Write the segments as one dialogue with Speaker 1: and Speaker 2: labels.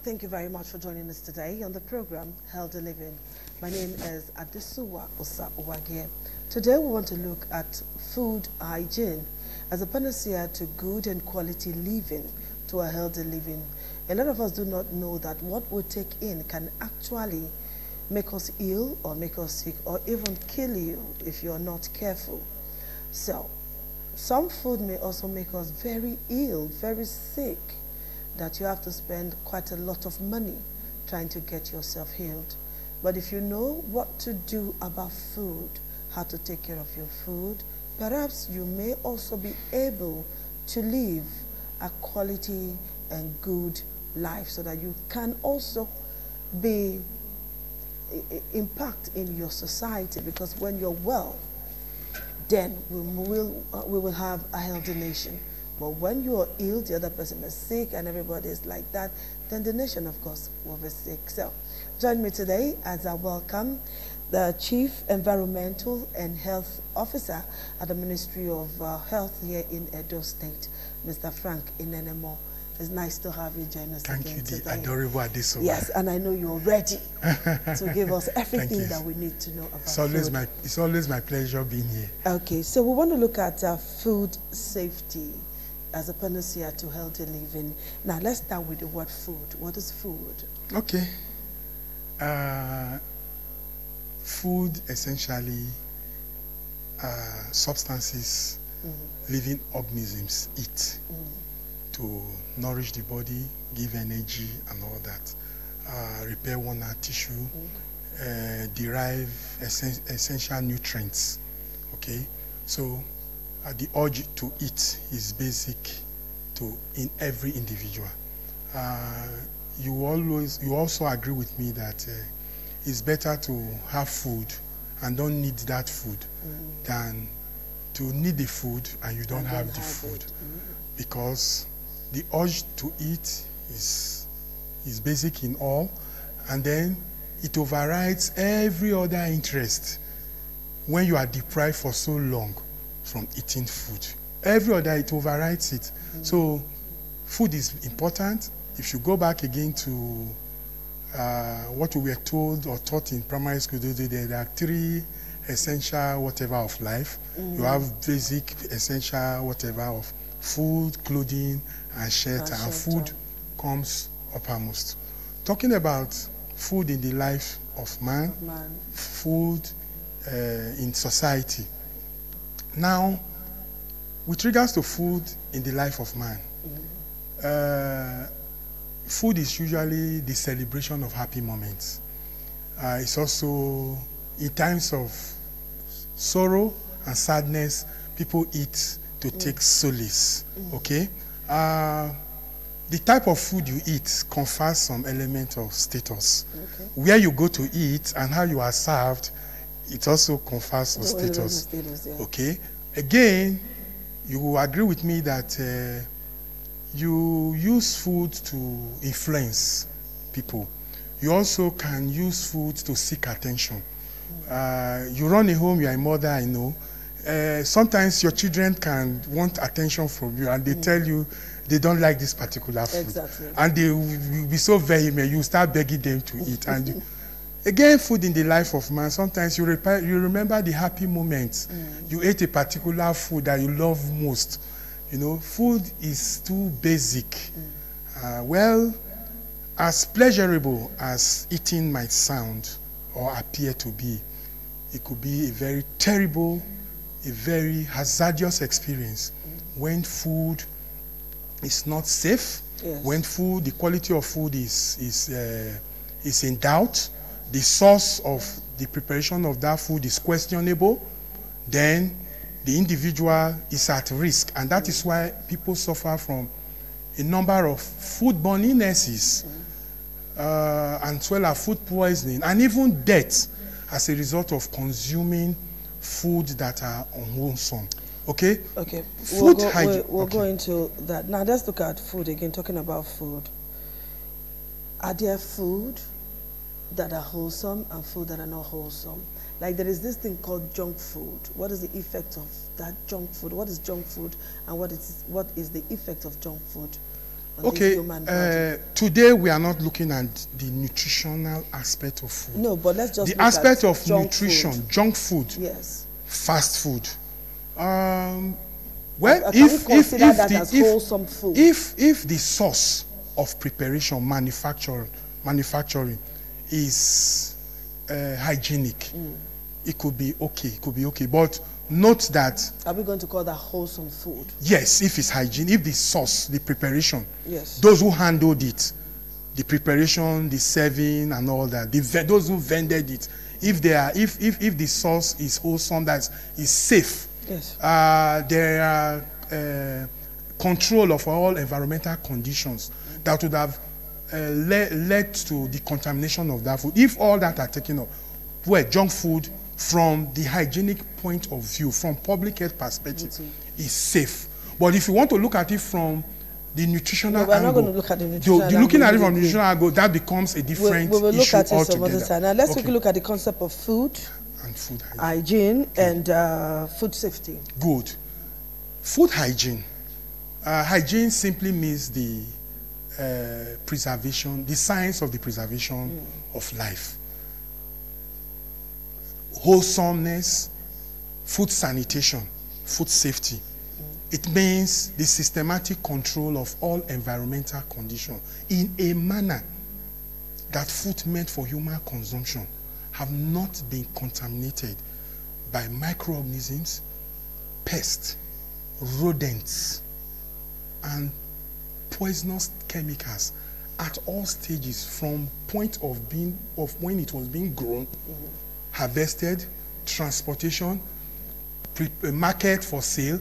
Speaker 1: Thank you very much for joining us today on the program Healthy Living. My name is Adesuwa Osa-Owage. Today we want to look at food hygiene as a panacea to good and quality living, to a healthy living. A lot of us do not know that what we take in can actually make us ill or make us sick or even kill you if you're not careful. So, some food may also make us very ill, very sick, that you have to spend quite a lot of money trying to get yourself healed. But if you know what to do about food, how to take care of your food, perhaps you may also be able to live a quality and good life so that you can also be impact in your society, because when you're well, then we will have a healthy nation. But when you are ill, the other person is sick, and everybody is like that, then the nation, of course, will be sick. So, join me today as I welcome the Chief Environmental and Health Officer at the Ministry of Health here in Edo State, Mr. Frank Inenemo. It's nice to have you join us again today.
Speaker 2: Thank you, the adorable Adesuwa.
Speaker 1: Yes, and I know you're ready to give us everything that we need to know about food.
Speaker 2: It's always my pleasure being here.
Speaker 1: Okay, so we want to look at food safety as a panacea to healthy living. Now, let's start with the word food. What is food?
Speaker 2: Okay. Food essentially substances living organisms eat to nourish the body, give energy and all that, repair worn out tissue, derive essential nutrients. Okay, so the urge to eat is basic in every individual. You also agree with me that it's better to have food and don't need that food than to need the food and you don't have the food, because the urge to eat is basic in all, and then it overrides every other interest when you are deprived for so long from eating food. Every other, it overrides it. So food is important. If you go back again to what we were told or taught in primary school, there are three essential whatever of life. You have basic essential whatever of food, clothing, and shelter. And food comes uppermost. Talking about food in the life of man. Food in society. Now, with regards to food in the life of man, food is usually the celebration of happy moments. It's also in times of sorrow and sadness, people eat to take solace. Okay? The type of food you eat confers some element of status. Where you go to eat and how you are served, it also confers some status. Okay? Again, you will agree with me that you use food to influence people. You also can use food to seek attention. You run a home, you are a mother, I know. Sometimes your children can want attention from you and they tell you they don't like this particular food.
Speaker 1: Exactly.
Speaker 2: And they will be so vehement, you start begging them to eat. And again, food in the life of man, sometimes you remember the happy moments. You ate a particular food that you love most. You know, food is too basic. Well, as pleasurable as eating might sound or appear to be, it could be a very terrible, a very hazardous experience when food is not safe, when the quality of food is in doubt, the source of the preparation of that food is questionable, then the individual is at risk. And that is why people suffer from a number of foodborne illnesses, and as well as food poisoning, and even death as a result of consuming food that are unwholesome. Okay? Okay.
Speaker 1: We'll go into that. Now let's look at food again, talking about food. Are there food that are wholesome and food that are not wholesome? Like there is this thing called junk food. What is the effect of that junk food? What is junk food and what is the effect of junk food?
Speaker 2: Okay, today we are not looking at the nutritional aspect of food.
Speaker 1: No, but let's just
Speaker 2: the aspect of nutrition,
Speaker 1: food.
Speaker 2: Junk food,
Speaker 1: yes,
Speaker 2: fast food. Well,
Speaker 1: if wholesome food?
Speaker 2: If the source of preparation, manufacturing is hygienic, it could be okay. But note that.
Speaker 1: Are we going to call that wholesome food?
Speaker 2: Yes, if it's hygiene, if the source, the preparation,
Speaker 1: yes,
Speaker 2: those who handled it, the preparation, the serving, and all that, those who vended it, if the source is wholesome, that is safe,
Speaker 1: yes,
Speaker 2: there are control of all environmental conditions that would have led to the contamination of that food. If all that are taken up, well, junk food, from the hygienic point of view, from public health perspective, is safe. But if you want to look at it from the nutritional angle,
Speaker 1: we're not going to look at the nutritional angle.
Speaker 2: Looking at it from the nutritional angle, that becomes a different issue altogether. We will look at it some other time.
Speaker 1: Now let's take a look at the concept of food
Speaker 2: and food
Speaker 1: hygiene and food safety.
Speaker 2: Good. Food hygiene. Hygiene simply means the preservation, the science of the preservation of life. Wholesomeness, food sanitation, food safety. It means the systematic control of all environmental conditions in a manner that food meant for human consumption have not been contaminated by microorganisms, pests, rodents, and poisonous chemicals at all stages, from point of when it was being grown, harvested, transportation, market for sale,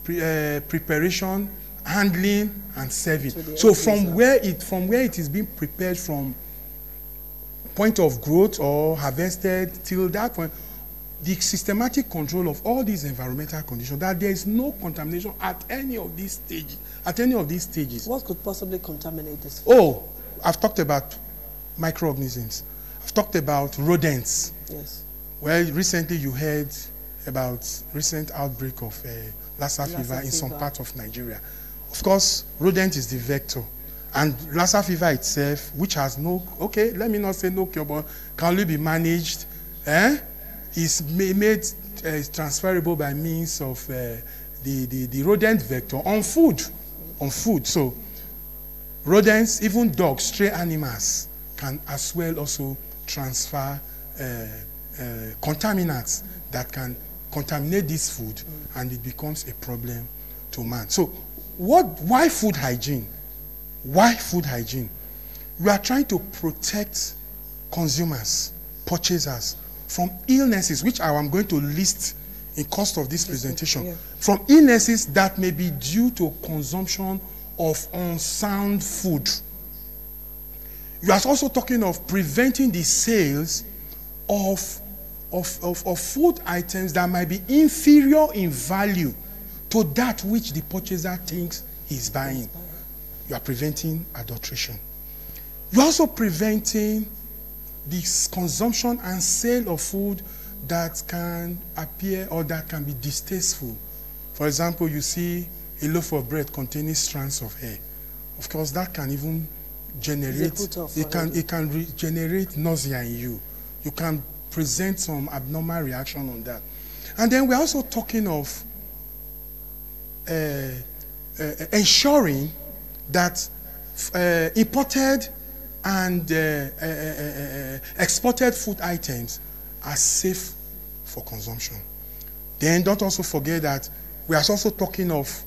Speaker 2: preparation, handling, and serving. So from where it is being prepared, from point of growth or harvested till that point, the systematic control of all these environmental conditions, that there is no contamination at any of these stages.
Speaker 1: What could possibly contaminate this food?
Speaker 2: Oh, I've talked about microorganisms. I've talked about rodents.
Speaker 1: Yes.
Speaker 2: Well, recently you heard about recent outbreak of Lassa fever in some part of Nigeria. Of course, rodent is the vector. And Lassa fever itself, which has no, okay, let me not say no cure, but can only be managed, is made transferable by means of the rodent vector on food. So rodents, even dogs, stray animals, can as well also transfer contaminants that can contaminate this food, and it becomes a problem to man. So why food hygiene? Why food hygiene? We are trying to protect consumers, purchasers, from illnesses, which I'm going to list in course of this presentation, from illnesses that may be due to consumption of unsound food. You are also talking of preventing the sales of food items that might be inferior in value to that which the purchaser thinks he's buying. You are preventing adulteration. You are also preventing the consumption and sale of food that can appear or that can be distasteful. For example, you see a loaf of bread containing strands of hair. Of course, that can even generate, it can generate nausea in you. You can present some abnormal reaction on that. And then we're also talking of ensuring that imported and exported food items are safe for consumption. Then don't also forget that we are also talking of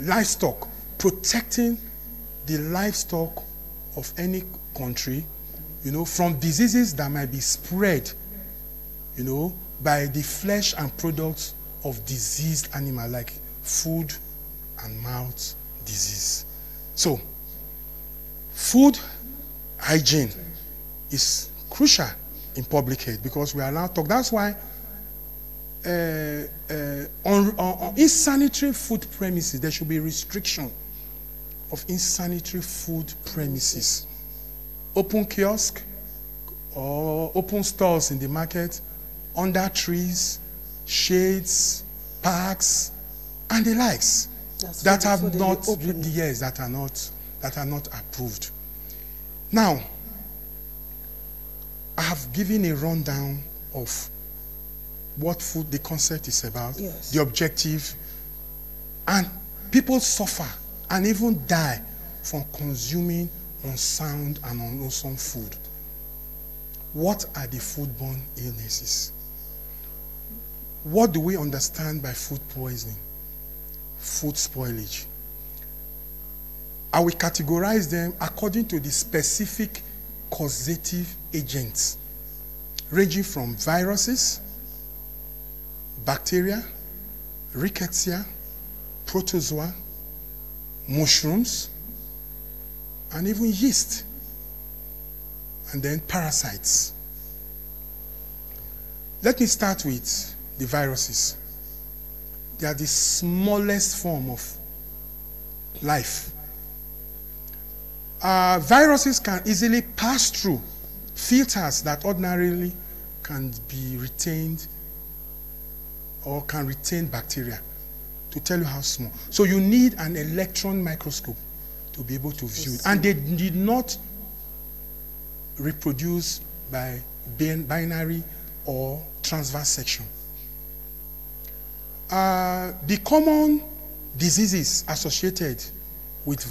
Speaker 2: livestock, protecting the livestock of any country, from diseases that might be spread, by the flesh and products of diseased animals, like foot and mouth disease. So, food hygiene is crucial in public health, because we are now talking. That's why on insanitary food premises, there should be restriction of insanitary food premises. Open kiosk or open stores in the market, under trees, shades, parks, and the likes. that have not, yes, that are not approved. Now, I have given a rundown of what food, the concept is about,
Speaker 1: yes,
Speaker 2: the objective, and people suffer and even die from consuming unsound and unwholesome food. What are the foodborne illnesses? What do we understand by food poisoning? Food spoilage. I will categorize them according to the specific causative agents, ranging from viruses, bacteria, rickettsia, protozoa, mushrooms, and even yeast, and then parasites. Let me start with the viruses. They are the smallest form of life. Viruses can easily pass through filters that ordinarily can be retained or can retain bacteria, to tell you how small. So you need an electron microscope to be able to view it. And they did not reproduce by binary or transverse section. The common diseases associated with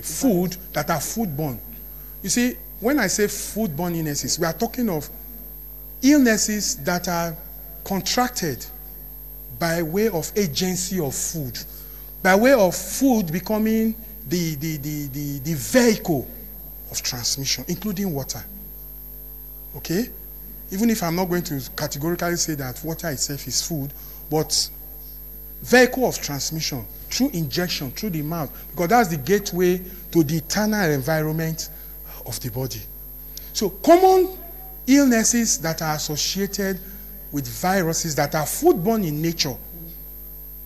Speaker 2: food that are foodborne. You see, when I say foodborne illnesses, we are talking of illnesses that are contracted by way of agency of food, by way of food becoming the vehicle of transmission, including water. Okay? Even if I'm not going to categorically say that water itself is food, but vehicle of transmission through injection, through the mouth, because that's the gateway to the internal environment of the body. So common illnesses that are associated with viruses that are foodborne in nature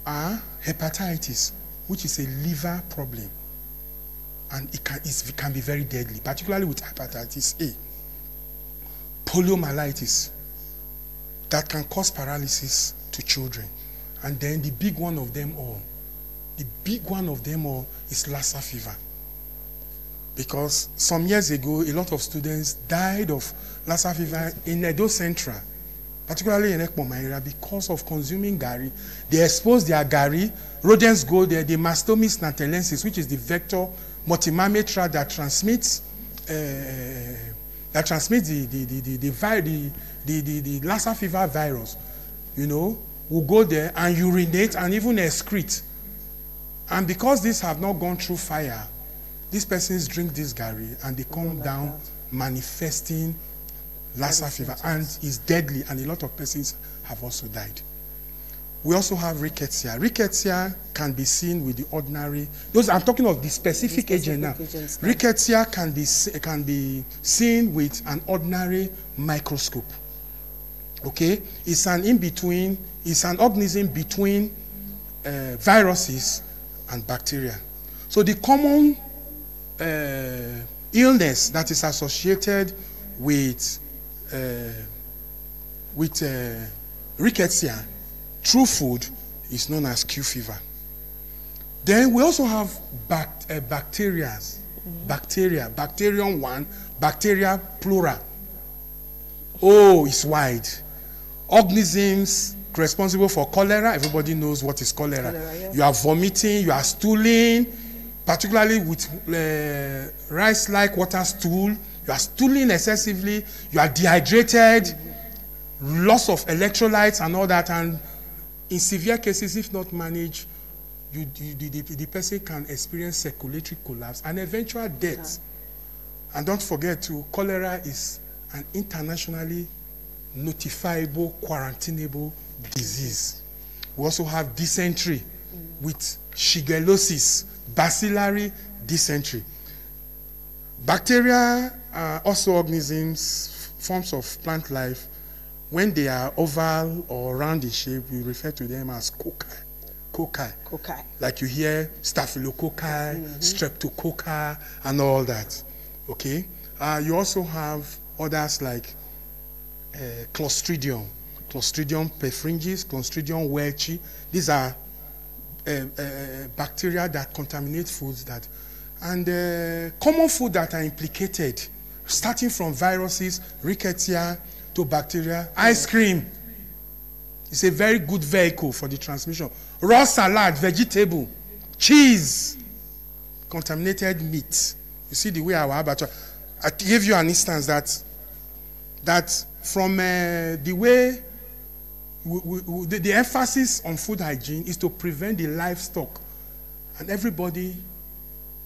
Speaker 2: are hepatitis, which is a liver problem, and it can be very deadly, particularly with hepatitis A. Poliomyelitis, that can cause paralysis to children. And then the big one of them all is Lassa fever. Because some years ago, a lot of students died of Lassa fever in Edo Central, particularly in Ekpoma area, because of consuming gari. They expose their gari, rodents go there, the Mastomys natalensis, which is the vector multimametra that transmits the Lassa fever virus, you know, will go there and urinate and even excrete. And because these have not gone through fire, these persons drink this gari and they come down manifesting Lassa fever, and is deadly, and a lot of persons have also died. We also have rickettsia. Rickettsia can be seen with the ordinary, I'm talking of the specific agent now. Rickettsia can be seen with an ordinary microscope. Okay? It's an in-between, it's an organism between viruses and bacteria. So the common illness that is associated with rickettsia through food is known as Q fever. Then we also have bacteria, bacterium 1, bacteria plural. Oh, it's wide. Organisms responsible for cholera. Everybody knows what is cholera. Yeah. You are vomiting, you are stooling, particularly with rice-like water stool. You are stooling excessively, you are dehydrated, loss of electrolytes and all that, and in severe cases, if not managed, the person can experience circulatory collapse and eventual death. Yeah. And don't forget too, cholera is an internationally notifiable, quarantinable disease. We also have dysentery with shigellosis, bacillary dysentery. Bacteria are also organisms, forms of plant life. When they are oval or round in shape, we refer to them as cocci. Cocci. Like you hear staphylococci, streptococci, and all that. Okay? You also have others like Clostridium perfringens, Clostridium welchi. These are bacteria that contaminate foods and common food that are implicated, starting from viruses, rickettsia to bacteria. Ice cream is a very good vehicle for the transmission. Raw salad, vegetable, cheese, contaminated meat. You see the way our abattoir. I give you an instance that from the way the emphasis on food hygiene is to prevent the livestock, and everybody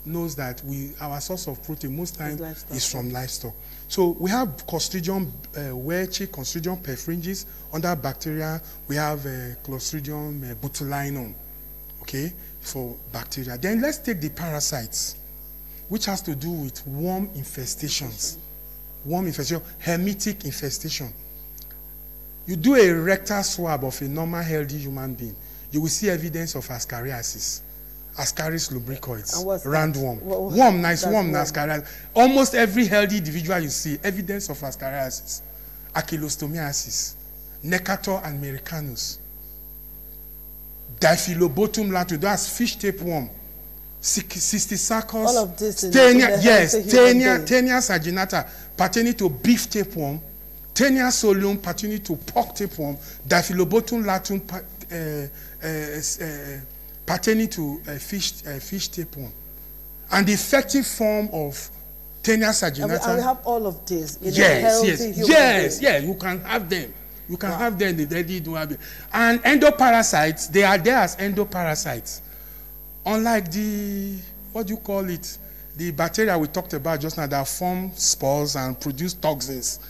Speaker 2: knows that our source of protein most times is from livestock. So we have Clostridium welchi, Clostridium perfringens under bacteria. We have Clostridium botulinum, okay, for bacteria. Then let's take the parasites, which has to do with worm infestations. Worm infestation, hermetic infestation. You do a rectal swab of a normal healthy human being, you will see evidence of ascariasis. Ascaris lubricoids, roundworm. Worm, nice worm, ascariasis. Almost every healthy individual you see, evidence of ascariasis. Achelostomiasis, Necator americanus, Diphyllobotum latu, that's fish tapeworm, Cysticercus, all of this Taenia saginata, pertaining to beef tapeworm, Taenia solium pertaining to pork tapeworm, Diphyllobotum latum pertaining to fish tapeworm, and the effective form of Taenia saginata.
Speaker 1: And we have all of this in a healthy human being.
Speaker 2: You can have them. You can have them. They do have it. And endoparasites, they are there as endoparasites. Unlike the, what do you call it? The bacteria we talked about just now that form spores and produce toxins.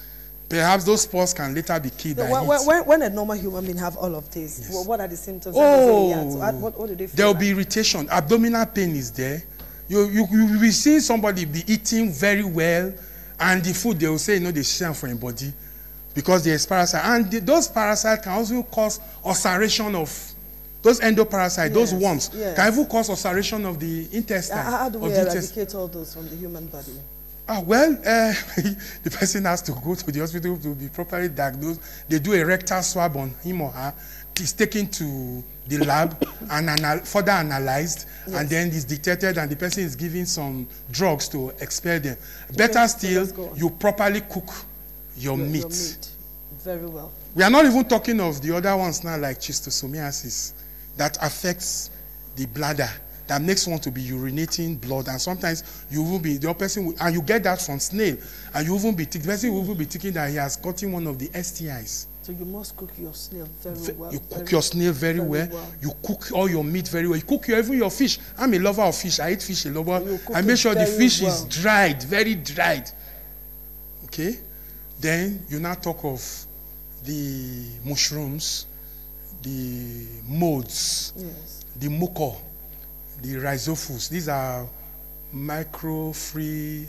Speaker 2: Perhaps those spores can later be killed by heat.
Speaker 1: When a normal human being have all of this, what are the symptoms? What do they feel?
Speaker 2: There will be irritation. Abdominal pain is there. You will see somebody be eating very well, and the food they will say, they share for your body because there's parasite. And those parasites can also cause ulceration of those endoparasites, those worms, can even cause ulceration of the intestine.
Speaker 1: How do we eradicate all those from the human body?
Speaker 2: The person has to go to the hospital to be properly diagnosed. They do a rectal swab on him or her. It's taken to the lab and further analyzed, and then it's detected, and the person is given some drugs to expel them. Better still, you properly cook your meat.
Speaker 1: Very well.
Speaker 2: We are not even talking of the other ones now, like schistosomiasis, that affects the bladder, that makes one to be urinating blood, and sometimes you will be and you get that from snail, and the person will even be thinking that he has gotten one of the STIs.
Speaker 1: So you must cook your snail very well.
Speaker 2: You cook your snail very well. You cook all your meat very well. You cook even your fish. I'm a lover of fish. I eat fish a lot. I make sure the fish is dried, very dried. Okay? Then you now talk of the mushrooms, the modes, the mucor, the rhizophus. These are micro-free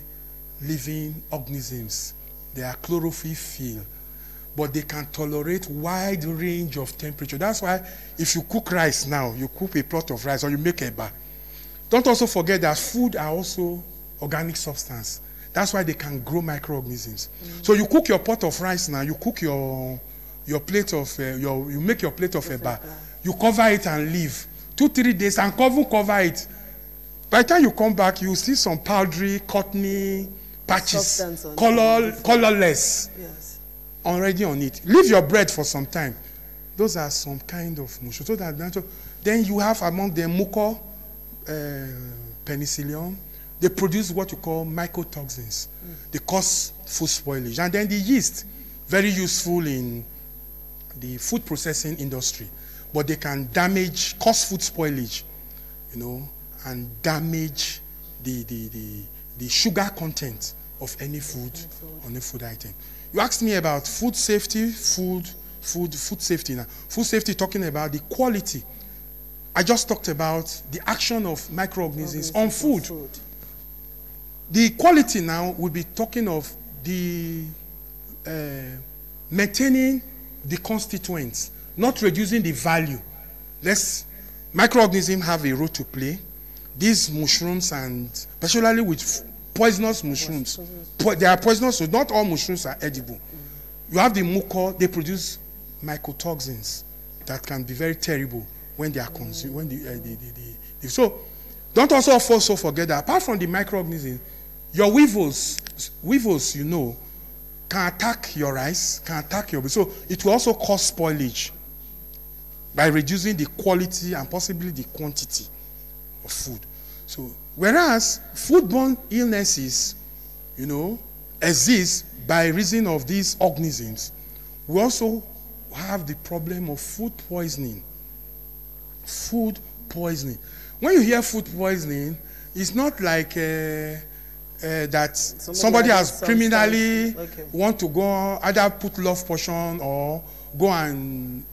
Speaker 2: living organisms. They are chlorophyll, but they can tolerate wide range of temperature. That's why if you cook rice now, you cook a pot of rice or you make eba, don't also forget that food are also organic substance. That's why they can grow microorganisms. So you cook your pot of rice now, you cook your plate of you make your plate of eba, you cover it and leave 2-3 days and cover it. By the time you come back, you see some powdery, cottony patches, colorless. Already on it. Leave your bread for some time. Those are some kind of mushroom. So that natural. Then you have among them mucor, penicillium. They produce what you call mycotoxins. They cause food spoilage. And then the yeast, very useful in the food processing industry, but they can cause food spoilage, and damage the sugar content of any food on a food item. You asked me about food safety, food safety now. Food safety, talking about the quality. I just talked about the action of microorganisms on food. The quality now will be talking of the maintaining the constituents, not reducing the value. Microorganisms have a role to play. These mushrooms, and particularly with poisonous mushrooms, they are poisonous, so not all mushrooms are edible. You have the mucor, they produce mycotoxins that can be very terrible when they are consumed. When so don't also forget that apart from the microorganisms, your weevils, you know, can attack your rice, can attack your. So it will also cause spoilage by reducing the quality and possibly the quantity of food. So whereas foodborne illnesses, you know, exist by reason of these organisms, we also have the problem of food poisoning. Food poisoning. When you hear food poisoning, it's not like that somebody has criminally want to go either put love potion or go and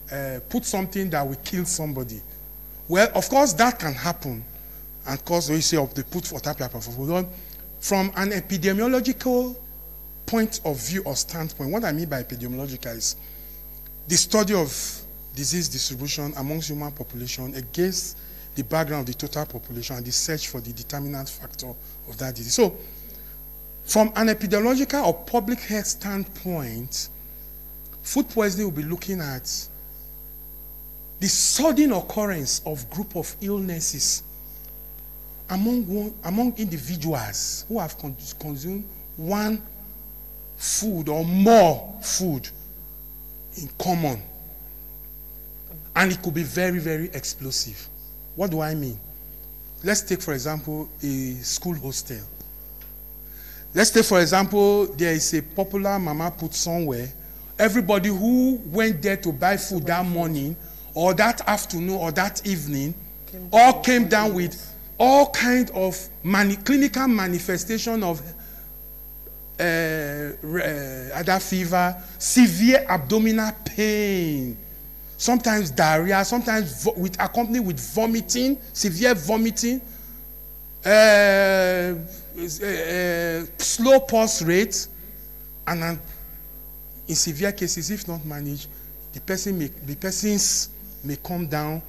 Speaker 2: put something that will kill somebody. Well, of course, that can happen and cause the issue of the put for tapia for food. From an epidemiological point of view or standpoint, what I mean by epidemiological is the study of disease distribution amongst human population against the background of the total population and the search for the determinant factor of that disease. So, from an epidemiological or public health standpoint, food poisoning will be looking at the sudden occurrence of group of illnesses among individuals who have consumed one food or more food in common. And it could be very, very explosive. What do I mean? Let's take, for example, a school hostel. Let's take, for example, there is a popular mama put somewhere. Everybody who went there to buy food that morning or that afternoon or that evening all came down with all kinds of clinical manifestation of other fever, severe abdominal pain, sometimes diarrhea, sometimes accompanied with vomiting, severe vomiting, slow pulse rate, and in severe cases, if not managed, the persons may come down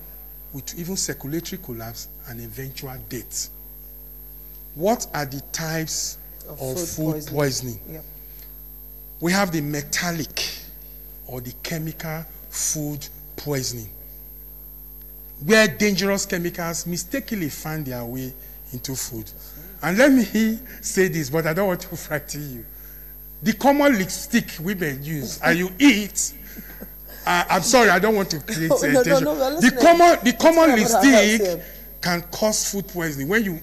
Speaker 2: with even circulatory collapse and eventual death. What are the types of food poisoning? Yep. We have the metallic or the chemical food poisoning, where dangerous chemicals mistakenly find their way into food. And let me say this, but I don't want to frighten you. The common lipstick women use and you eat, I'm sorry, I don't want to create tension. The common lipstick can cause food poisoning when you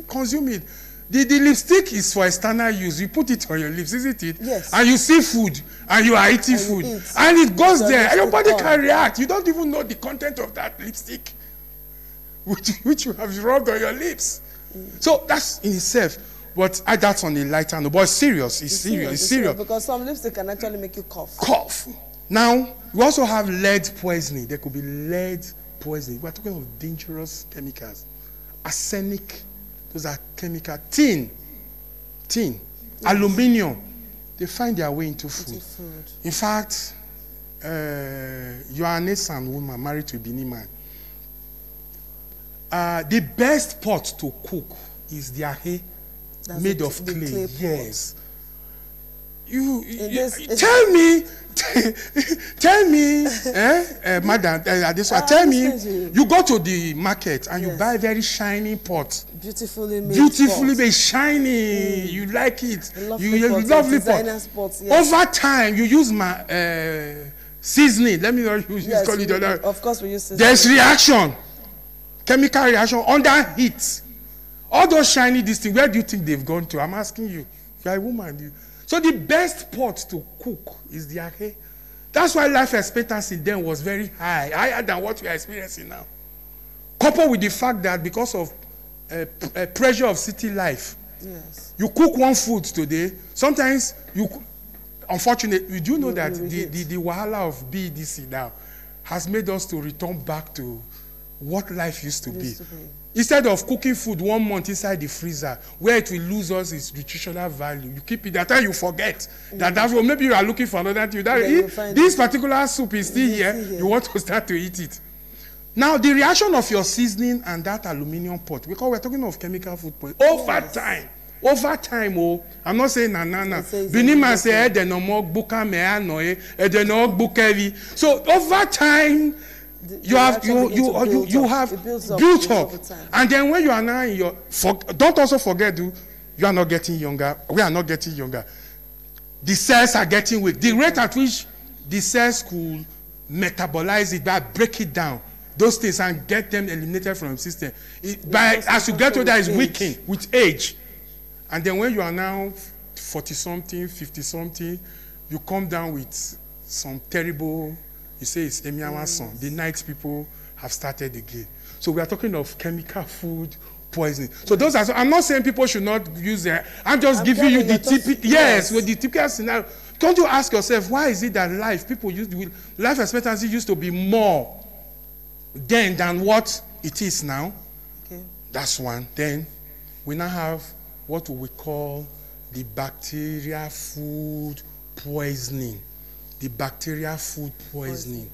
Speaker 2: consume it. The lipstick is for external use. You put it on your lips, isn't it?
Speaker 1: Yes.
Speaker 2: And you see food, and you are eating food. And it goes there, and your body can react. You don't even know the content of that lipstick, which you have rubbed on your lips. So that's in itself. But that's on a lighter note. But it's serious. It's serious.
Speaker 1: Because some lipstick can actually make you cough.
Speaker 2: Now, we also have lead poisoning. There could be lead poisoning. We're talking of dangerous chemicals. Arsenic, those are chemical. Tin, yes. Aluminium, they find their way into food. In fact, you are an Esan woman married to a Bini man. The best pot to cook is the ahe made of clay. Yes. You tell me, madam, tell me, you go to the market and you buy very shiny pot. Beautifully made, shiny. You like it. Lovely pot. Yes. Over time, you use my seasoning. Let me not use call it other.
Speaker 1: Of course, we use seasoning.
Speaker 2: There's reaction, chemical reaction under heat. All those shiny things, where do you think they've gone to? I'm asking you. If you're a woman, so the best pot to cook is the ahe. That's why life expectancy then was very high, higher than what we are experiencing now. Coupled with the fact that because of pressure of city life, yes, you cook one food today. Sometimes unfortunately, you know that the wahala of BDC now has made us to return back to what life used to be. Instead of cooking food 1 month inside the freezer, where it will lose us its nutritional value, you keep it. That time you forget that's what maybe you are looking for another thing. This particular soup is still here. You want to start to eat it. Now the reaction of your seasoning and that aluminium pot, because we're talking of chemical food poisoning, over time, I'm not saying na. Binima say they no more buka me anoye, they no bukevi. So over time, you have built up. And then when you are now in your, don't also forget, you are not getting younger. We are not getting younger. The cells are getting weak. The rate at which the cells could metabolize it, break it down, those things, and get them eliminated from the system. As you get older, it's weakening with age. And then when you are now 40-something, 50-something, you come down with some terrible, you say it's Emiyawa's son. The night people have started again. So we are talking of chemical food poisoning. So those are, I'm not saying people should not use their, I'm just giving you the typical, with the typical scenario. Don't you ask yourself, why is it that life expectancy used to be more then than what it is now? Okay. That's one. Then we now have what we call the bacteria food poisoning. The bacteria food poisoning.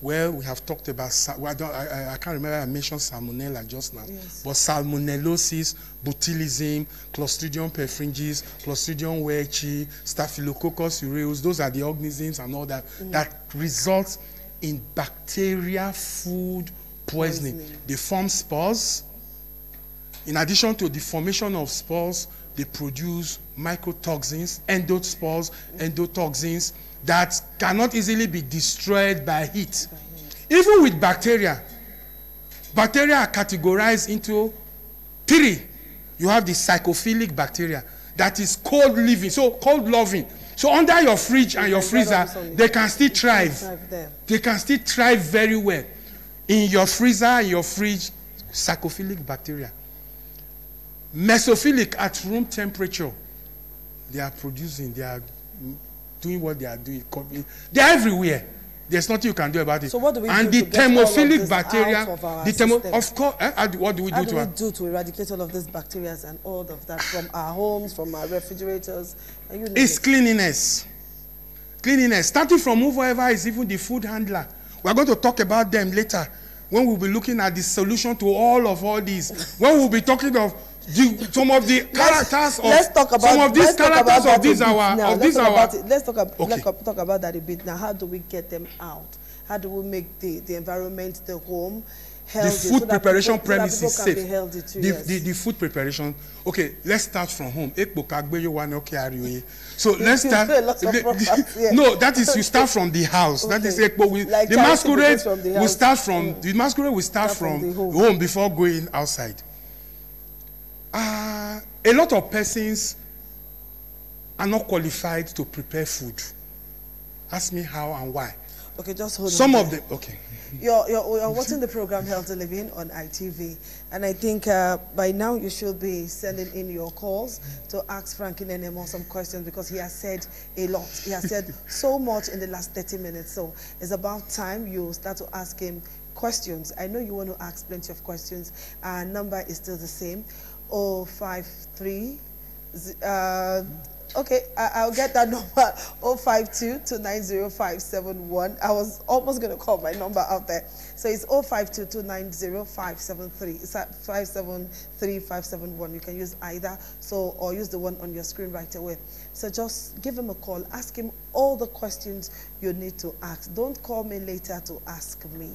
Speaker 2: Well, we have talked about, I can't remember, I mentioned salmonella just now, but salmonellosis, botulism, Clostridium perfringens, Clostridium welchi, Staphylococcus aureus, those are the organisms and all that, that results in bacteria food poisoning. They form spores. In addition to the formation of spores, they produce mycotoxins, endospores, endotoxins, that cannot easily be destroyed by heat. Even with bacteria, bacteria are categorized into 3. You have the psychophilic bacteria that is cold living, so cold loving. So under your fridge and your freezer, they can still thrive. They can still thrive very well. In your freezer and your fridge, psychophilic bacteria. Mesophilic at room temperature, they are producing, they are doing what they are doing. They are everywhere. There's nothing you can do about it. So what do we do to get thermophilic of bacteria, out of our system? Of course, what do we do
Speaker 1: to eradicate all of these bacteria and all of that from our homes, from our refrigerators?
Speaker 2: It's cleanliness. Cleanliness, starting from whoever is even the food handler. We're going to talk about them later when we'll be looking at the solution to all these. When we'll be talking of some of the characters
Speaker 1: let's talk about
Speaker 2: some of these characters of this hour.
Speaker 1: Let's talk about that a bit now. How do we get them out? How do we make the environment, the home, healthy?
Speaker 2: The food preparation premises safe.
Speaker 1: The
Speaker 2: food preparation. Okay, let's start from home. So let's start. No, that is you start from the house. Okay. That is the masquerade will start from the home before going outside. A lot of persons are not qualified to prepare food. Ask me how and why.
Speaker 1: Okay, just hold on.
Speaker 2: Some of them, okay.
Speaker 1: You're watching the program Healthy Living on ITV, and I think by now you should be sending in your calls to ask Frankie Nenemo some questions, because he has said a lot. He has said so much in the last 30 minutes, so it's about time you start to ask him questions. I know you want to ask plenty of questions. Our number is still the same. 053 okay, I'll get that number. 052-290-571. I was almost going to call my number out there. So it's 052-290-573. It's at 573-571. You can use either, or use the one on your screen right away. So just give him a call. Ask him all the questions you need to ask. Don't call me later to ask me.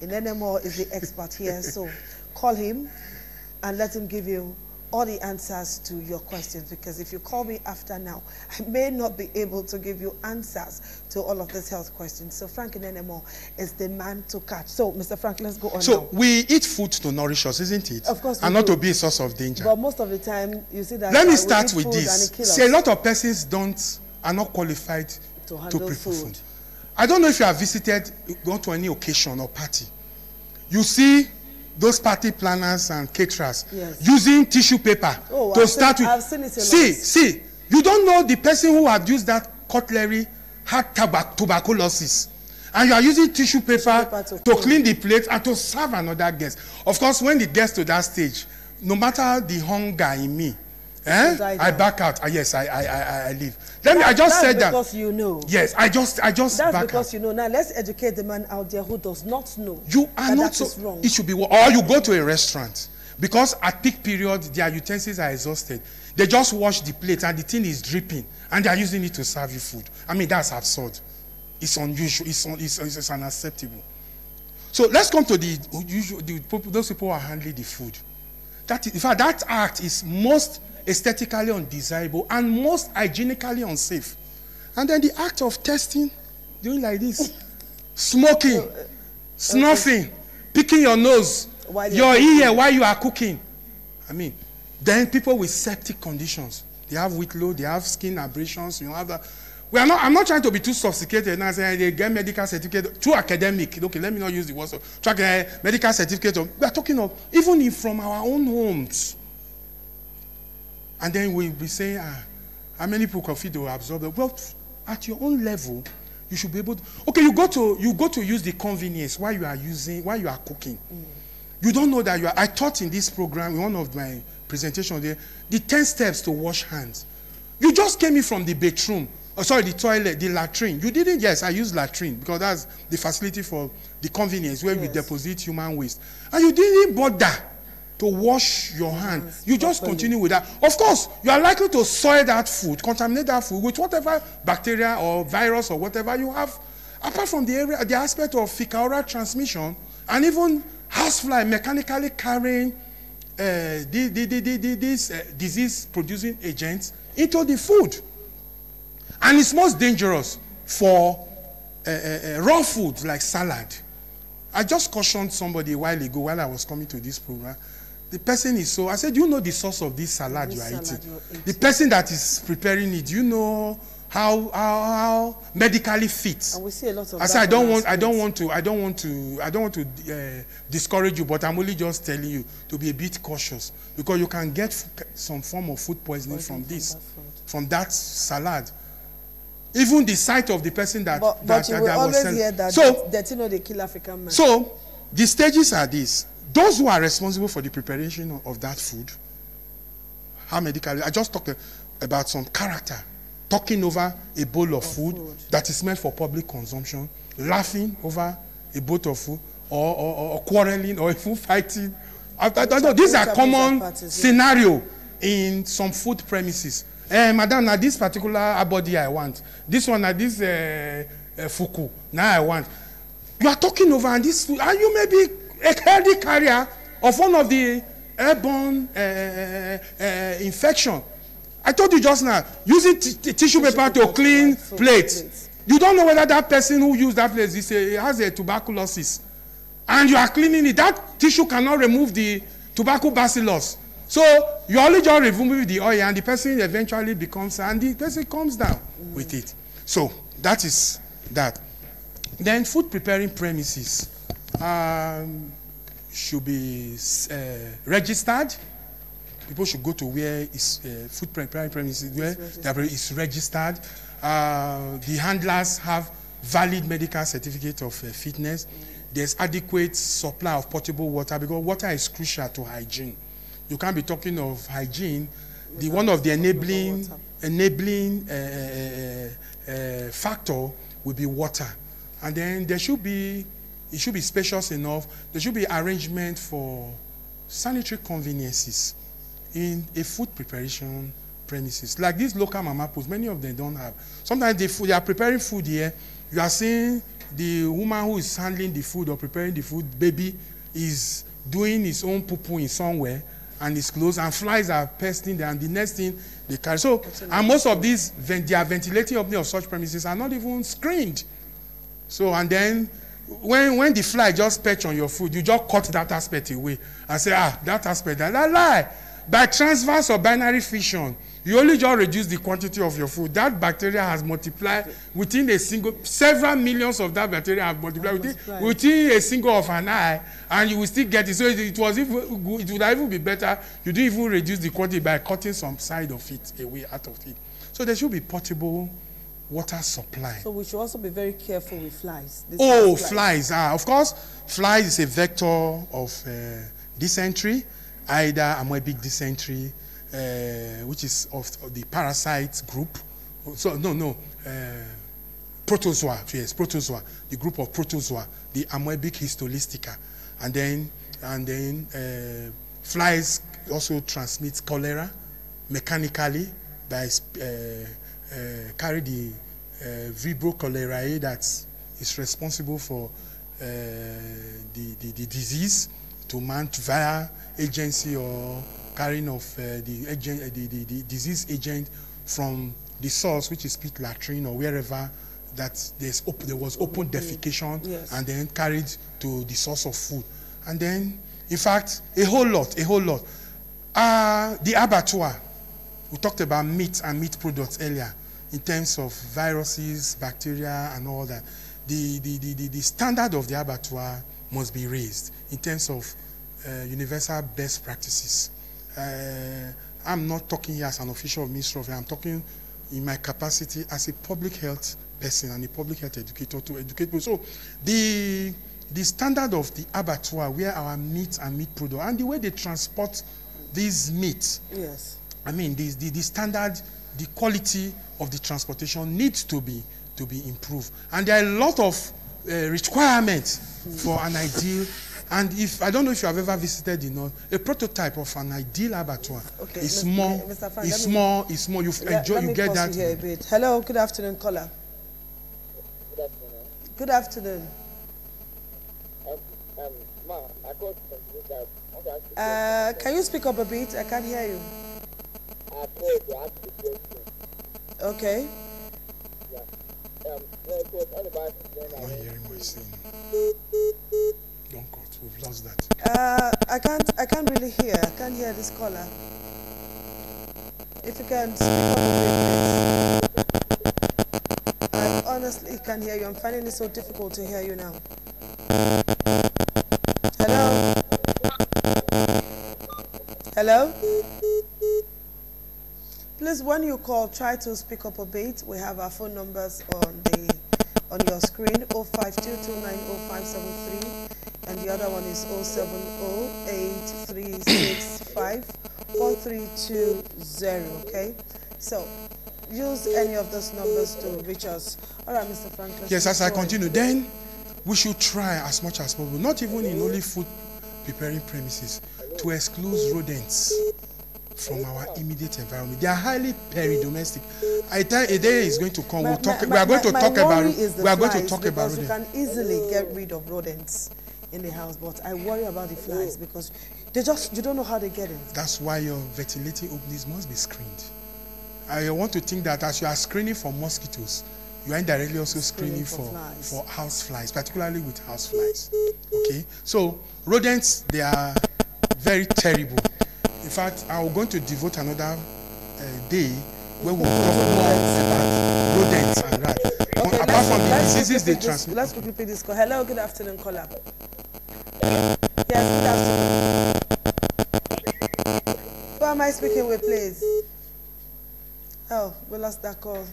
Speaker 1: Nenemo is the expert here, so call him and let him give you all the answers to your questions, because if you call me after now, I may not be able to give you answers to all of these health questions. So Frankie Nenemo is the man to catch. So Mr. Frank, let's go on.
Speaker 2: So
Speaker 1: now.
Speaker 2: We eat food to nourish us, isn't it?
Speaker 1: Of course.
Speaker 2: And not to be a source of danger.
Speaker 1: But most of the time, you see that.
Speaker 2: Let me start with this. See, a lot of persons are not qualified to prepare food. I don't know if you have visited, gone to any occasion or party. You see those party planners and caterers using tissue paper to start with.
Speaker 1: I've seen it a lot.
Speaker 2: See, you don't know the person who had used that cutlery had tuberculosis, and you are using tissue paper to clean the plate and to serve another guest. Of course, when it gets to that stage, no matter the hunger in me, I back out. Yes, I leave. I just said that.
Speaker 1: That's because you know.
Speaker 2: Yes, I just
Speaker 1: that's
Speaker 2: back
Speaker 1: because
Speaker 2: out.
Speaker 1: you know. Now let's educate the man out there who does not know.
Speaker 2: You are not so wrong. It should be, or you go to a restaurant, because at peak period their utensils are exhausted. They just wash the plate and the thing is dripping, and they are using it to serve you food. I mean, that's absurd. It's unusual. It's unacceptable. So let's come to those people who are handling the food. That is, in fact, that act is most aesthetically undesirable and most hygienically unsafe. And then the act of testing, doing like this, smoking, snuffing, picking your nose, your ear while you are cooking. I mean, then people with septic conditions, they have whitlow, they have skin abrasions, you know, have that. I'm not trying to be too sophisticated now, saying they get medical certificate, too academic. Okay, let me not use the word. So, medical certificate. We are talking of even from our own homes. And then we'll be saying, how many people can feed to absorb it? Well, at your own level, you should be able to. Okay, you go to use the convenience while you are cooking. You don't know that you are. I taught in this program, in one of my presentations there, the 10 steps to wash hands. You just came in from the bedroom. Oh, sorry, the toilet, the latrine. You didn't, yes, I use latrine because that's the facility for the convenience where we deposit human waste. And you didn't bother to wash your hands. You just continue with that. Of course, you are likely to soil that food, contaminate that food with whatever bacteria or virus or whatever you have. Apart from the aspect of fecal-oral transmission and even housefly mechanically carrying these disease-producing agents into the food. And it's most dangerous for raw foods like salad. I just cautioned somebody a while ago while I was coming to this program. The person is so, I said, do you know the source of this salad you are eating? The person that is preparing it, do you know how medically fit? And we see a lot of. I said, I don't want to discourage you, but I'm only just telling you to be a bit cautious because you can get some form of food poisoning from that salad. Even the sight of the person that
Speaker 1: you will always hear that. So that you know they kill African man.
Speaker 2: So the stages are these. Those who are responsible for the preparation of that food, how medically, I just talked about some character, talking over a bowl of food that is meant for public consumption, laughing over a bowl of food, or quarreling, or even fighting. I don't know, these are common scenario in some food premises. Madam, now this particular abodi I want. This one, now this fuku, now I want. You are talking over, and this food, and you may be a healthy carrier of one of the airborne infection. I told you just now, using tissue paper to clean plates. You don't know whether that person who used that plate has a tuberculosis. And you are cleaning it. That tissue cannot remove the tobacco bacillus. So you only just remove the oil and the person eventually becomes, and the person comes down with it. So that is that. Then food preparing premises should be registered. People should go to where is food preparing premises, where it's registered. The handlers have valid medical certificate of fitness. There's adequate supply of potable water because water is crucial to hygiene. You can't be talking of hygiene. One of the enabling factor will be water. And then it should be spacious enough. There should be arrangement for sanitary conveniences in a food preparation premises. Like these local mama pools, many of them don't have. Sometimes they are preparing food here. You are seeing the woman who is handling the food or preparing the food, baby, is doing his own poo-poo in somewhere, and it's closed, and flies are pesting there, and the next thing they carry. So, and most of these, they are ventilating opening of such premises are not even screened. So, and then, when the fly just perch on your food, you just cut that aspect away and say, that aspect, that lie. By transverse or binary fission, you only just reduce the quantity of your food. That bacteria has multiplied within several millions of that bacteria have multiplied within a single of an eye, and you will still get it. So it would even be better you didn't even reduce the quantity by cutting some side of it away out of it. So there should be portable water supply.
Speaker 1: So we should also be very careful with flies.
Speaker 2: Flies. Of course, flies is a vector of dysentery, either amoebic dysentery, which is of the parasite group. So protozoa. Yes, protozoa. The group of protozoa, the amoebic histolistica, and then flies also transmit cholera mechanically by carry the Vibrio cholerae that is responsible for the disease to man via agency or carrying of the disease agent from the source, which is pit latrine or wherever that there was open defecation,
Speaker 1: yes,
Speaker 2: and then carried to the source of food. And then, in fact, a whole lot. The abattoir, we talked about meat and meat products earlier in terms of viruses, bacteria, and all that. The standard of the abattoir must be raised in terms of universal best practices. I'm not talking here as an official of Ministry of Health. I'm talking in my capacity as a public health person and a public health educator to educate people. So the standard of the abattoir, where our meat and meat product, and the way they transport these meat,
Speaker 1: yes,
Speaker 2: I mean the standard, the quality of the transportation needs to be improved. And there are a lot of requirements for an ideal. And if I don't know if you have ever visited, a prototype of an ideal abattoir is small.
Speaker 1: Mr. Frank,
Speaker 2: It's small. You get that.
Speaker 1: Here a bit. Hello, good afternoon, caller.
Speaker 3: Good afternoon.
Speaker 1: Good afternoon.
Speaker 3: Ma, I called from
Speaker 1: can you speak up a bit? I can't hear you.
Speaker 3: I called to ask the question.
Speaker 1: Okay.
Speaker 3: Yeah. It was all about when
Speaker 2: I'm not hearing what you're saying. Don't cut. We've lost that.
Speaker 1: I can't really hear. I can't hear this caller. If you can speak up a bit, please. I honestly can't hear you. I'm finding it so difficult to hear you now. Hello? Hello? Please, when you call, try to speak up a bit. We have our phone numbers on your screen, 0522905573, and the other one is 07083654320. Okay, so use any of those numbers to reach us. All right, Mr. Franklin.
Speaker 2: Yes, as I continue, then we should try as much as possible, not even in only food preparing premises, to exclude rodents from our immediate environment. They are highly peri-domestic. A day is going to come. We are going to talk about
Speaker 1: rodents. You can easily get rid of rodents in the house, but I worry about the flies because you don't know how they get in.
Speaker 2: That's why your ventilating openings must be screened. I want to think that as you are screening for mosquitoes, you are indirectly also screening for house flies, particularly with house flies. Okay, so rodents, they are very terrible. In fact, I'm going to devote another day where we'll talk more about rodents and rats. Okay, apart from the diseases they transmit.
Speaker 1: Let's quickly pick this call. Hello, good afternoon, caller. Yes, good afternoon. Who am I speaking with, please? Oh, we lost that call.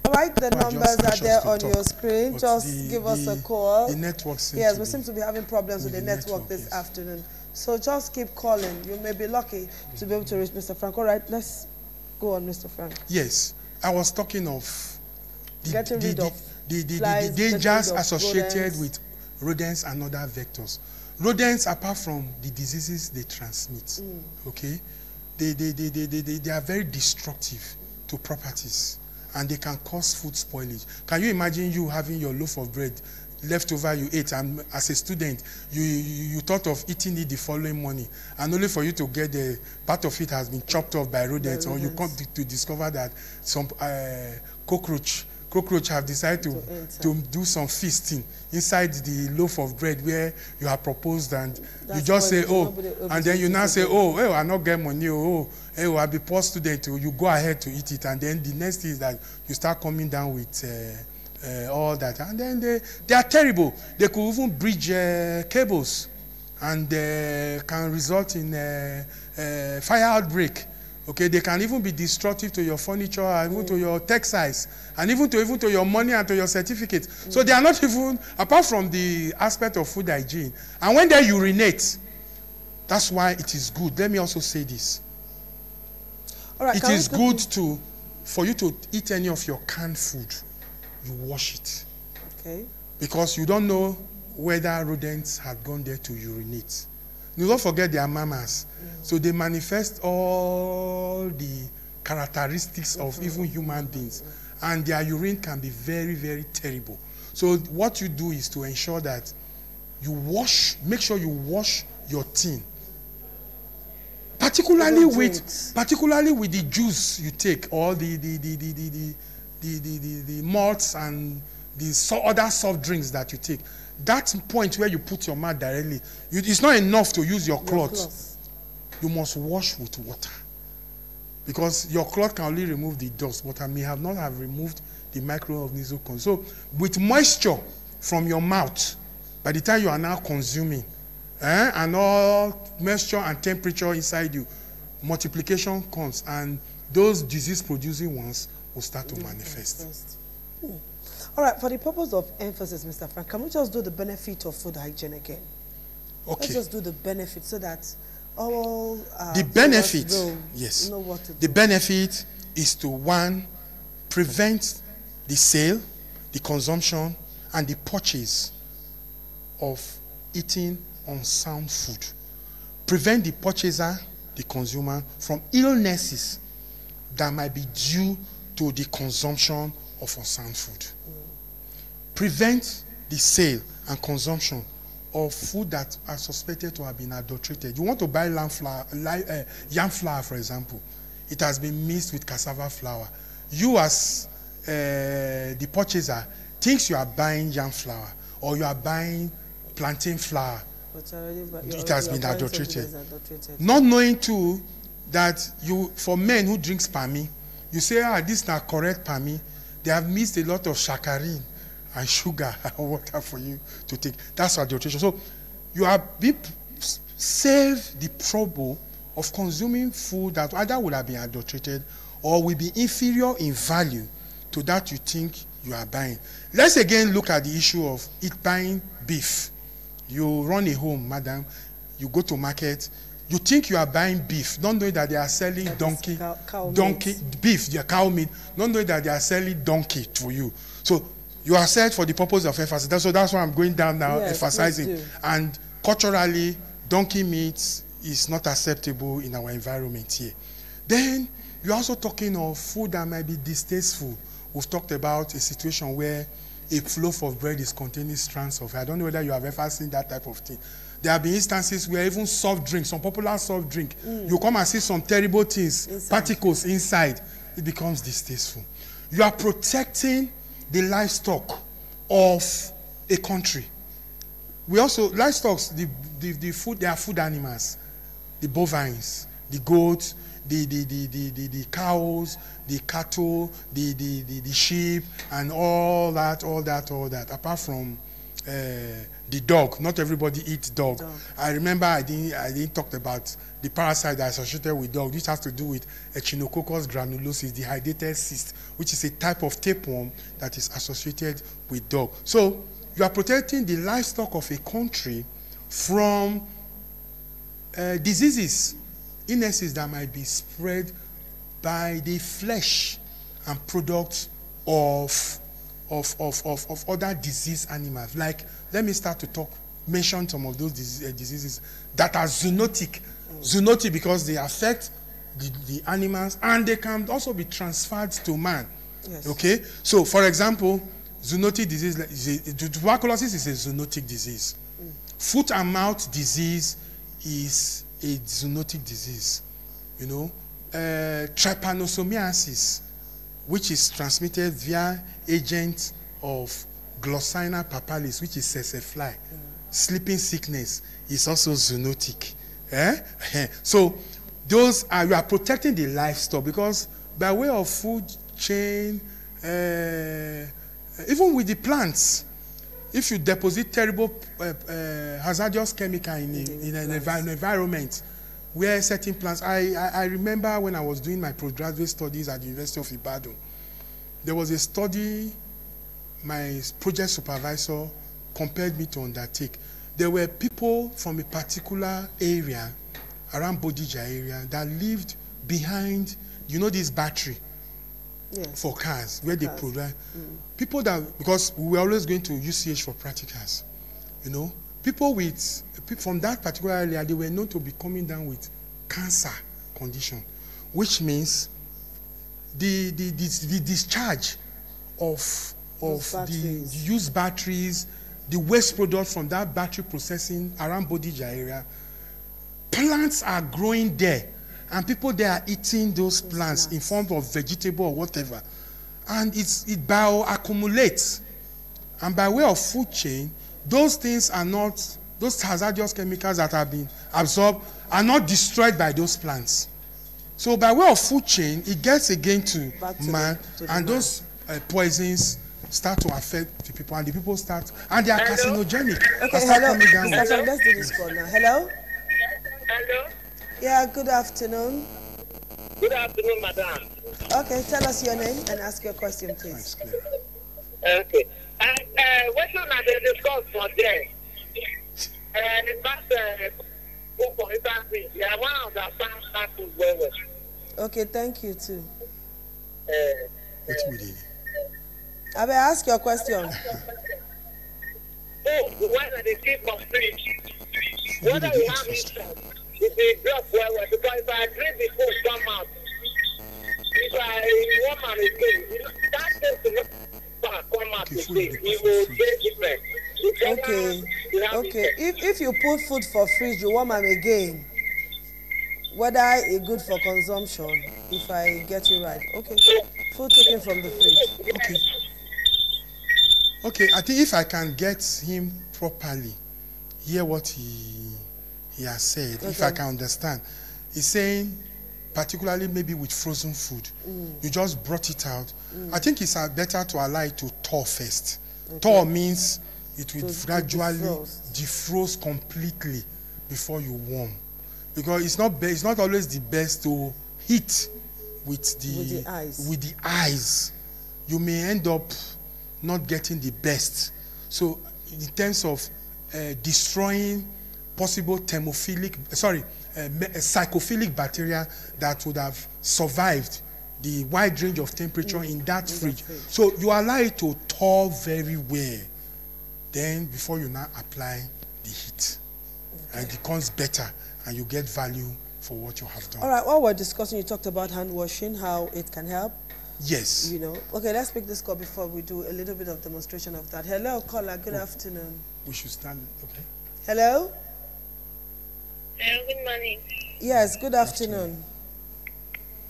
Speaker 1: All right, the numbers are there on your screen. Just give us a call.
Speaker 2: The network
Speaker 1: seems we seem to be having problems with the network this afternoon. So just keep calling. You may be lucky to be able to reach Mr. Frank. All right, let's go on, Mr. Frank.
Speaker 2: Yes, I was talking of the
Speaker 1: flies,
Speaker 2: dangers associated with rodents and other vectors. Rodents, apart from the diseases they transmit, okay, they are very destructive to properties, and they can cause food spoilage. Can you imagine you having your loaf of bread leftover you ate, and as a student you thought of eating it the following morning, and only for you to get the part of it has been chopped off by rodents, or you come to discover that some cockroach have decided to do some feasting inside the loaf of bread where you have proposed, and you just say, oh, and then you now say, oh, I not get money, I'll be poor student. You go ahead to eat it, and then the next thing is that you start coming down with all that, and then they are terrible. They could even bridge cables, and can result in fire outbreak. Okay, they can even be destructive to your furniture, and even to your textiles, and even to your money and to your certificate. So they are not even, apart from the aspect of food hygiene. And when they urinate, that's why it is good. Let me also say this. All right, it is good for you to eat any of your canned food. You wash it. Okay. Because you don't know whether rodents have gone there to urinate. You don't forget they are mammals. So they manifest all the characteristics of even human beings. And their urine can be very, very terrible. So what you do is to ensure that you wash, make sure you wash your tin. Particularly with the juice you take, or the malts and the other soft drinks that you take. That point where you put your mouth directly, it's not enough to use your cloth. You must wash with water, because your cloth can only remove the dust, but I may have not have removed the microorganisms. So with moisture from your mouth, by the time you are now consuming, and all moisture and temperature inside you, multiplication comes, and those disease-producing ones will start to manifest.
Speaker 1: All right, for the purpose of emphasis, Mr. Frank, can we just do the benefit of food hygiene again?
Speaker 2: Okay.
Speaker 1: Let's just do the benefit so that all
Speaker 2: the benefit,
Speaker 1: yes, know what to do.
Speaker 2: The benefit is to, one, prevent the sale, the consumption, and the purchase of eating unsound food. Prevent the purchaser, the consumer, from illnesses that might be due to the consumption of unsound food. Prevent the sale and consumption of food that are suspected to have been adulterated. You want to buy yam flour, for example. It has been mixed with cassava flour. You, as the purchaser, thinks you are buying yam flour, or you are buying plantain flour. It has been adulterated. Not knowing too that for men who drinks palmy, you say, this is not correct palmy. They have mixed a lot of saccharin and sugar and water for you to take. That's adulteration. So you are save the trouble of consuming food that either would have been adulterated or will be inferior in value to that you think you are buying. Let's again look at the issue of buying beef. You run a home, madam, you go to market, you think you are buying beef, don't know that they are selling beef, their cow meat, don't know that they are selling donkey to you. So you are said for the purpose of emphasis. So that's why I'm going down now, emphasizing. And culturally, donkey meat is not acceptable in our environment here. Then you're also talking of food that might be distasteful. We've talked about a situation where a loaf of bread is containing strands of hair. I don't know whether you have ever seen that type of thing. There have been instances where even soft drinks, some popular soft drink, you come and see some terrible things, particles inside. It becomes distasteful. You are protecting the livestock of a country. We also, livestock, the food, they are food animals. The bovines, the goats, the cows, the cattle, the sheep, and all that. Apart from the dog, not everybody eats dog. I remember I didn't talk about the parasite that is associated with dog, which has to do with Echinococcus granulosis, the hydrated cyst, which is a type of tapeworm that is associated with dog. So you are protecting the livestock of a country from diseases, illnesses that might be spread by the flesh and products of other disease animals. Like, let me start to mention some of those diseases that are zoonotic. Zoonotic because they affect the animals, and they can also be transferred to man. Yes. Okay? So, for example, zoonotic disease, tuberculosis is a zoonotic disease. Foot and mouth disease is a zoonotic disease. You know, trypanosomiasis, which is transmitted via agents of Glossina papalis, which is sesefly. Sleeping sickness is also zoonotic. So those are, you are protecting the livestock, because by way of food chain, even with the plants, if you deposit terrible hazardous chemical in an environment where certain plants, I remember when I was doing my postgraduate studies at the University of Ibadan, there was a study my project supervisor compelled me to undertake. There were people from a particular area, around Bodija area, that lived behind, you know, this battery for cars, where they provide. People that, because we were always going to UCH for practicals, you know, people from that particular area, they were known to be coming down with cancer condition, which means the discharge of the used batteries, the waste product from that battery processing around Bodija area, plants are growing there, and people there are eating those plants in form of vegetable or whatever, and it bioaccumulates. And by way of food chain, those things are not, those hazardous chemicals that have been absorbed are not destroyed by those plants. So by way of food chain, it gets again to man, and those poisons start to affect the people, and the people start, and they are carcinogenic.
Speaker 1: Okay, hello. Let's do this call now. Hello?
Speaker 3: Hello?
Speaker 1: Yeah, good afternoon.
Speaker 3: Good afternoon, madam.
Speaker 1: Okay, tell us your name and ask your question, please.
Speaker 3: Okay. What should I discuss for there?
Speaker 1: Okay, thank you too.
Speaker 2: What we did.
Speaker 1: I will ask your question.
Speaker 3: Whether they keep for free, whether we have it, if they drop well, because if I drink the food come out, if I want my mistake, that thing to come out mistake, it will get different.
Speaker 1: Okay. If you put food for fridge, you want them again. Whether it's good for consumption, if I get you right. Okay. Food taken from the fridge.
Speaker 2: Okay. Okay, I think if I can get him properly, hear what he has said, okay. If I can understand. He's saying, particularly maybe with frozen food, you just brought it out. I think it's better to allow it to thaw first. Okay. Thaw means it will gradually defrost completely before you warm. Because it's not always the best to heat with the eyes. You may end up not getting the best. So in terms of destroying possible psychophilic bacteria that would have survived the wide range of temperature in that fridge. So you allow it to thaw very well. Then before you now apply the heat. Okay. And it becomes better and you get value for what you have done.
Speaker 1: All right, while we're discussing, you talked about hand washing, how it can help.
Speaker 2: Yes.
Speaker 1: You know. Okay, let's pick this call before we do a little bit of demonstration of that. Hello, caller. Good afternoon.
Speaker 2: We should stand. Okay.
Speaker 1: Hello?
Speaker 3: Hello, good morning.
Speaker 1: Yes, good afternoon.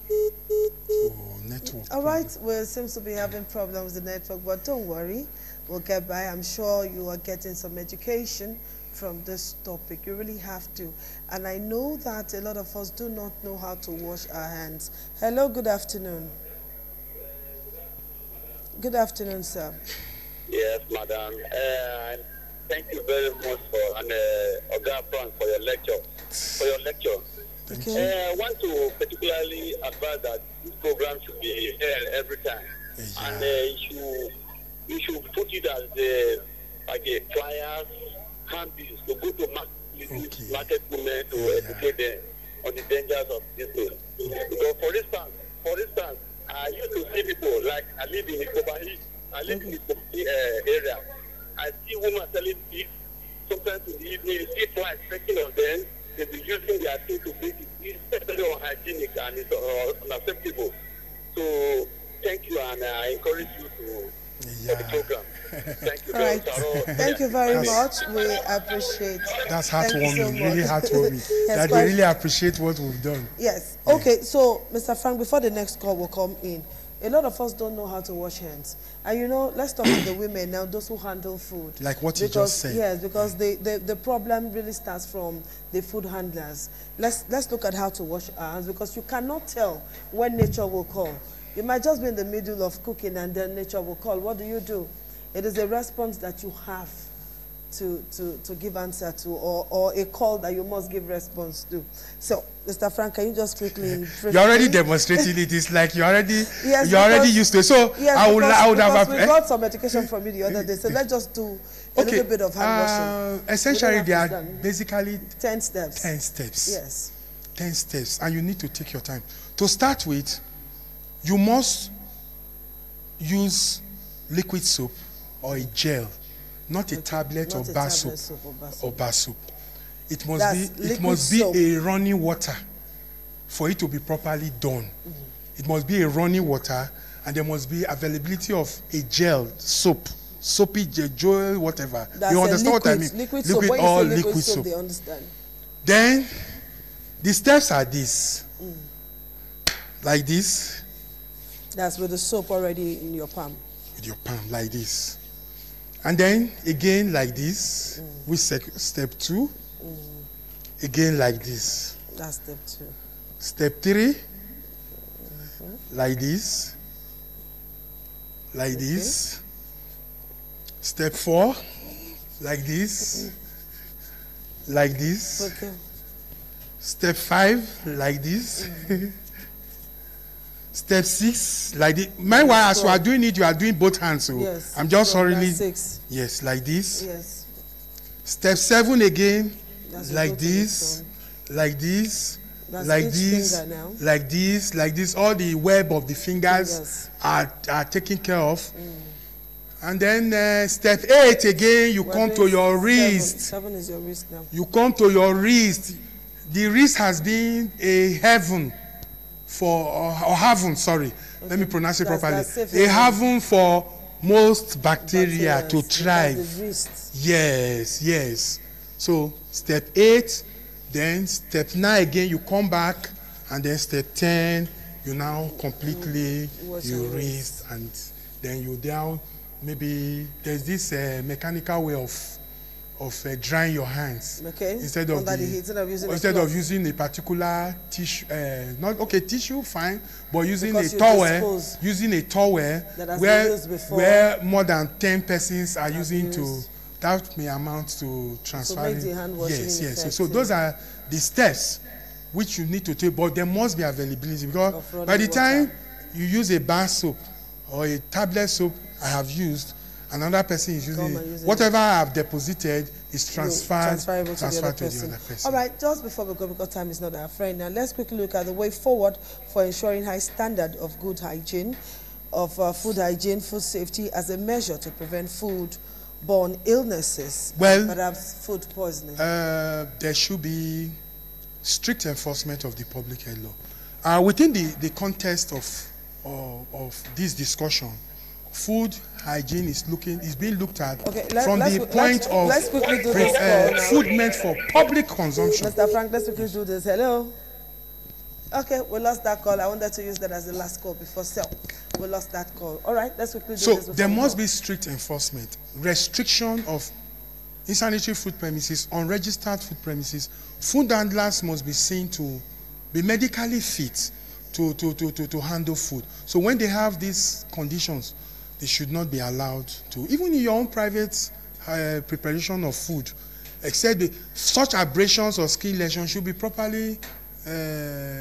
Speaker 2: Oh, network.
Speaker 1: All right, we seem to be having problems with the network, but don't worry. We'll get by. I'm sure you are getting some education from this topic. You really have to. And I know that a lot of us do not know how to wash our hands. Hello, good afternoon. Good afternoon, sir.
Speaker 3: Yes, madam. Thank you very much for Oga Frank for your lecture.
Speaker 1: Okay.
Speaker 3: I want to particularly advise that this program should be held every time, and you should put it as like a flyers, handbills to go to market women to educate them on the dangers of this thing. Because for instance, I used to see people, like I live in the Kobahi, area. I see women selling beef. Sometimes in the evening, you see flies pecking on them. They be using their thing to make it. It's very unhygienic and it's unacceptable. So thank you, and I encourage you to for the program. Thank you very much.
Speaker 1: Thank you very much. We appreciate.
Speaker 2: That's heartwarming, really heartwarming.
Speaker 1: Yes,
Speaker 2: that we really appreciate what we've done.
Speaker 1: Yes. Okay, so Mr. Frank, before the next call will come in, a lot of us don't know how to wash hands. And you know, let's talk to the women now, those who handle food.
Speaker 2: Like what you just said.
Speaker 1: Yes, because the problem really starts from the food handlers. Let's look at how to wash our hands, because you cannot tell when nature will call. You might just be in the middle of cooking and then nature will call. What do? It is a response that you have to give answer to, or a call that you must give response to. So, Mr. Frank, can you just quickly...
Speaker 2: You're already demonstrating it. It's like you're already used to it. So,
Speaker 1: yes,
Speaker 2: I would have...
Speaker 1: we got some education from you the other day. So, let's just do a little bit of hand washing.
Speaker 2: Essentially, there are basically
Speaker 1: 10 steps.
Speaker 2: 10 steps.
Speaker 1: Yes.
Speaker 2: 10 steps. And you need to take your time. To start with, you must use liquid soap or a gel, not a tablet or bar soap. It must be a running water for it to be properly done. It must be a running water, and there must be availability of a gel soap soapy joel, whatever.
Speaker 1: That's
Speaker 2: You understand
Speaker 1: liquid,
Speaker 2: what I mean?
Speaker 1: Liquid soap. When
Speaker 2: or
Speaker 1: you say
Speaker 2: liquid soap.
Speaker 1: they understand.
Speaker 2: Then the steps are this. Like this.
Speaker 1: That's with the soap already in your palm.
Speaker 2: With your palm, like this. And then again like this. With step 2. Again like this.
Speaker 1: That's step 2.
Speaker 2: Step 3. Like this. Like this. Step 4. Like this. Like this.
Speaker 1: Okay.
Speaker 2: Step 5. Like this. Step 6. Like this. Meanwhile, as you are doing it, you are doing both hands. So
Speaker 1: yes.
Speaker 2: I'm just hurriedly.
Speaker 1: 6.
Speaker 2: Yes, like this.
Speaker 1: Yes.
Speaker 2: Step 7 again.
Speaker 1: That's
Speaker 2: like this. Like this.
Speaker 1: That's
Speaker 2: like this. Like this. Like this. All the web of the fingers are taken care of. And then step 8 again, you come to your wrist.
Speaker 1: 7 is your wrist now.
Speaker 2: You come to your wrist. The wrist has been a heaven for, or heaven, sorry. Okay. Let me pronounce it properly. A heaven for most bacteria to thrive.
Speaker 1: The wrist.
Speaker 2: Yes, yes. So step 8, then step 9 again, you come back, and then step 10, you now completely you wrist, and then you down. Maybe there's this mechanical way of drying your hands.
Speaker 1: Okay.
Speaker 2: Instead of using a particular tissue, tissue fine, but using a towel, where more than 10 persons are using to. That may amount to transferring.
Speaker 1: So make the hand washing
Speaker 2: yes. So those are the steps which you need to take, but there must be availability, because by the time you use a bar soap or a tablet soap I have used, another person is using it. Whatever I have deposited is transferred to the other person.
Speaker 1: All right, just before we go, because time is not our friend, now let's quickly look at the way forward for ensuring high standard of good hygiene, of food hygiene, food safety as a measure to prevent food-borne illnesses, perhaps food poisoning.
Speaker 2: There should be strict enforcement of the public health law. Within the context of this discussion, food hygiene is being looked at from the point of food meant for public consumption.
Speaker 1: Mr. Frank, let's quickly do this. Hello. Okay, we lost that call. I wanted to use that as the last call before sale. We lost that call. All right, let's quickly do this.
Speaker 2: So there must be strict enforcement, restriction of insanitary food premises, unregistered food premises. Food handlers must be seen to be medically fit to handle food. So when they have these conditions, they should not be allowed to, even in your own private preparation of food, except such abrasions or skin lesions should be properly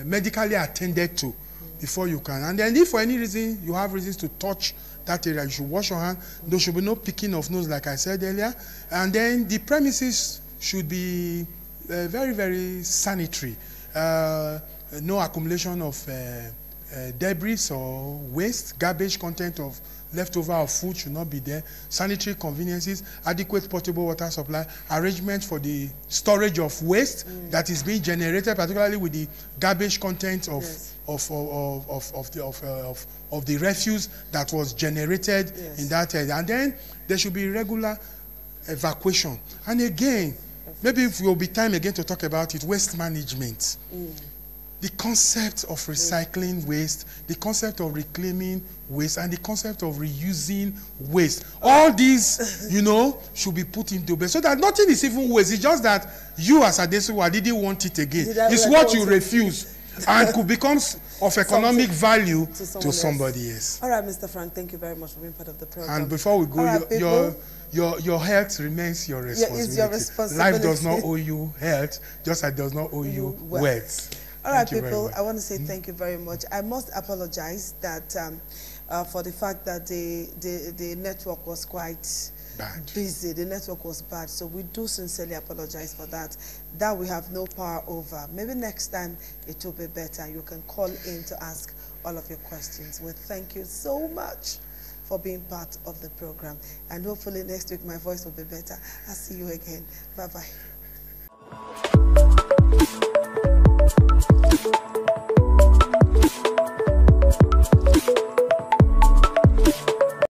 Speaker 2: medically attended to before you can. And then if for any reason you have reasons to touch that area, you should wash your hand. There should be no picking of nose, like I said earlier. And then the premises should be very, very sanitary. No accumulation of debris or waste, garbage content of leftover of food should not be there. Sanitary conveniences, adequate potable water supply, arrangement for the storage of waste that is being generated, particularly with the garbage content of the refuse that was generated in that area. And then there should be regular evacuation. And again, maybe it will be time again to talk about it, waste management. The concept of recycling waste, the concept of reclaiming waste, and the concept of reusing waste. All these, should be put into place so that nothing is even waste. It's just that you as Adesuwa didn't want it again. It's what you refuse and could become of economic value to somebody else.
Speaker 1: All right, Mr. Frank, thank you very much for being part of the program.
Speaker 2: And before we go, your health remains your responsibility.
Speaker 1: It's your responsibility.
Speaker 2: Life does not owe you health, just as it does not owe you wealth.
Speaker 1: All right, people, I want to say thank you very much. I must apologize that for the fact that the network was quite busy. The network was bad, so we do sincerely apologize for that. That we have no power over. Maybe next time it will be better. You can call in to ask all of your questions. We thank you so much for being part of the program. And hopefully next week my voice will be better. I'll see you again. Bye-bye.